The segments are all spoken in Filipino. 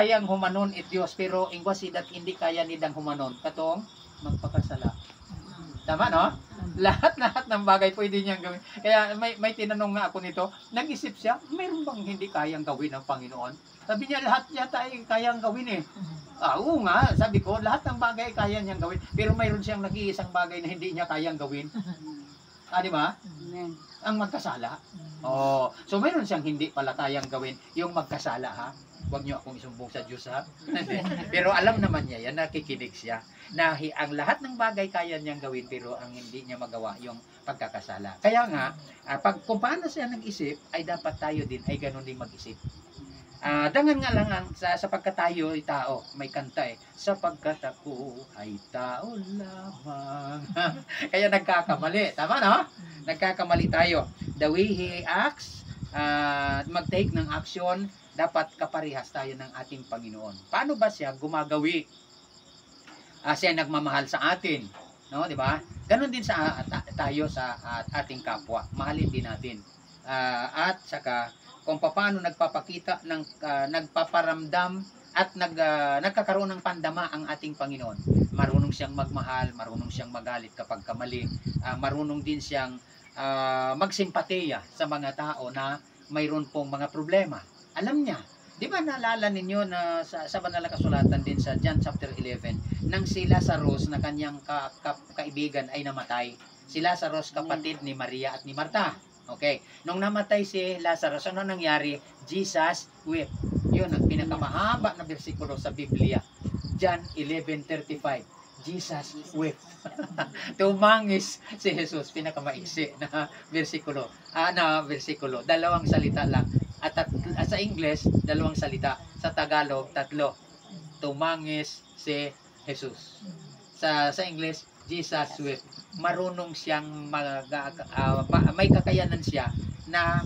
kayang humanon it Diyos, pero ingwasidat hindi kaya nidang humanon. Katong magpakasala. Tama, no? Lahat-lahat ng bagay pwede niyang gawin. Kaya may tinanong nga ako nito, nag-isip siya, mayroon bang hindi kayang gawin ng Panginoon? Sabi niya, lahat yata ay kayang gawin eh. Oo nga, sabi ko, lahat ng bagay kaya niyang gawin. Pero mayroon siyang nag-iisang bagay na hindi niya kayang gawin. Di ba? Ang magkasala. Oh, so mayroon siyang hindi pala kayang gawin, yung magkasala, ha? Huwag niyo akong isumbong sa Diyos, ha? Pero alam naman niya yan, nakikinig siya, na ang lahat ng bagay kaya niyang gawin, pero ang hindi niya magawa, yung pagkakasala. Kaya nga, kung paano siya nag-isip, ay dapat tayo din ay ganun din mag-isip. Dangan nga lang sapagkat tayo ay tao, may kanta eh, sapagkat ako ay tao lamang. Kaya nagkakamali, tama, no? Nagkakamali tayo. The way he acts, mag-take ng action, dapat kaparehas tayo ng ating Panginoon. Paano ba siya gumagawi? Siya nagmamahal sa atin, no, di ba? Ganon din sa tayo sa ating kapwa. Mahalin din natin. At saka kung paano nagpapakita ng nagpaparamdam at nagkakaroon ng pandama ang ating Panginoon. Marunong siyang magmahal, marunong siyang magalit kapag kamali, marunong din siyang magsimpatiya sa mga tao na mayroon pong mga problema. Alam niya. Di ba naalala ninyo na sa banal na kasulatan din sa John chapter 11, nang si Lazarus na kanyang kaibigan ay namatay. Si Lazarus kapatid ni Maria at ni Marta. Okay. Nung namatay si Lazarus, ano nangyari? Jesus wept. Yun ang pinakamahaba na bersikulo sa Biblia. John 11:35. Jesus wept. Tumangis si Jesus. Pinakamaiksi na bersikulo. Dalawang salita lang. At sa English, dalawang salita. Sa Tagalog, 3. Tumangis si Jesus. Sa English, Jesus wept. Marunong siyang may kakayanan siya na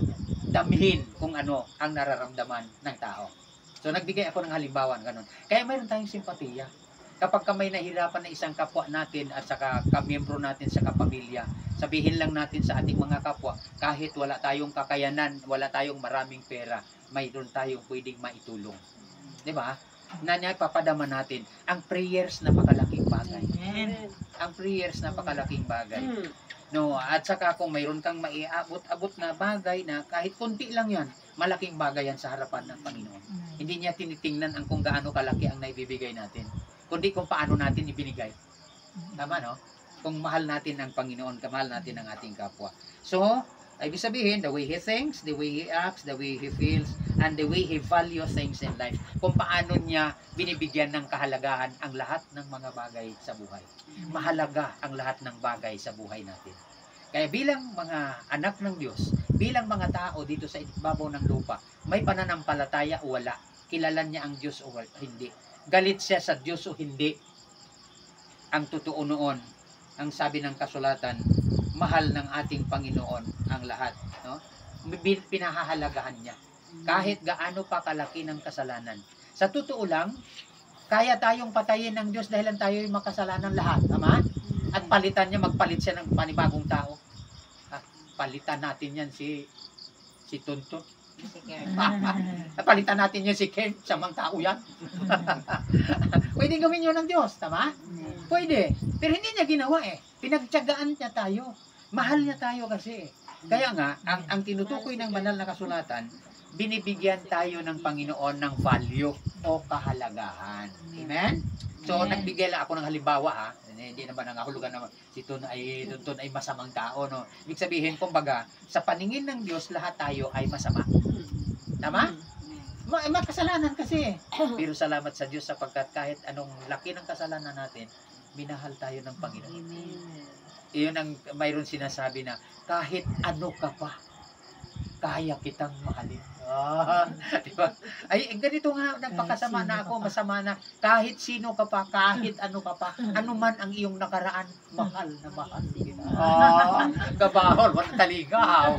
damhin kung ano ang nararamdaman ng tao. So nagbigay ako ng halimbawa ganun. Kaya mayroon tayong simpatiya. Kapag may nahirapan na isang kapwa natin at saka kamiyembro natin sa kapamilya, sabihin lang natin sa ating mga kapwa, kahit wala tayong kakayanan, wala tayong maraming pera, mayroon tayong pwedeng maitulong. Di ba? Papadama natin ang prayers na napakalaking bagay. Ang prayers na napakalaking bagay. No, at saka kung mayroon kang maiabot-abot na bagay na kahit konti lang yan, malaking bagay yan sa harapan ng Panginoon. Hindi niya tinitingnan ang kung gaano kalaki ang naibibigay natin, kundi kung paano natin ibinigay. Tama, no? Kung mahal natin ang Panginoon, kamahal natin ang ating kapwa. So, ibig sabihin, the way he thinks, the way he acts, the way he feels, and the way he values things in life. Kung paano niya binibigyan ng kahalagahan ang lahat ng mga bagay sa buhay. Mahalaga ang lahat ng bagay sa buhay natin. Kaya bilang mga anak ng Diyos, bilang mga tao dito sa ibabaw ng lupa, may pananampalataya o wala, kilala niya ang Diyos o hindi. Galit siya sa Diyos o hindi. Ang totoo noon, ang sabi ng kasulatan, mahal ng ating Panginoon ang lahat, no? Pinahahalagahan niya kahit gaano pa kalaki ng kasalanan. Sa totoo lang, kaya tayong patayin ng Diyos dahil tayo ay makasalanan lahat, tama? At palitan niya, magpalit siya ng panibagong tao. Palitan natin yan si Tonton. Palitan natin yun si Ken, samang tao yan. Pwede gawin yun ng Diyos, tama? Pwede. Pero hindi niya ginawa eh. Pinagtiyagaan niya tayo. Mahal niya tayo kasi. Kaya nga, ang tinutukoy ng banal na kasulatan, binibigyan tayo ng Panginoon ng value o kahalagahan. Amen? So, nagbigay lang ako ng halimbawa, ha? Hindi naman nangahulugan naman si Tonton ay masamang tao, no? Ibig sabihin, kumbaga, sa paningin ng Diyos, lahat tayo ay masama. Tama? Makasalanan kasi. Pero salamat sa Diyos sapagkat kahit anong laki ng kasalanan natin, minahal tayo ng Panginoon. Iyon ang mayroon sinasabi na kahit ano ka pa, kaya kitang mahalin. Diba? Ay, ganito nga, nagpakasama na ako, masama na, kahit sino ka pa, kahit ano ka pa, ano man ang iyong nakaraan, mahal na mahal kita. Kabahol, walang taligaw.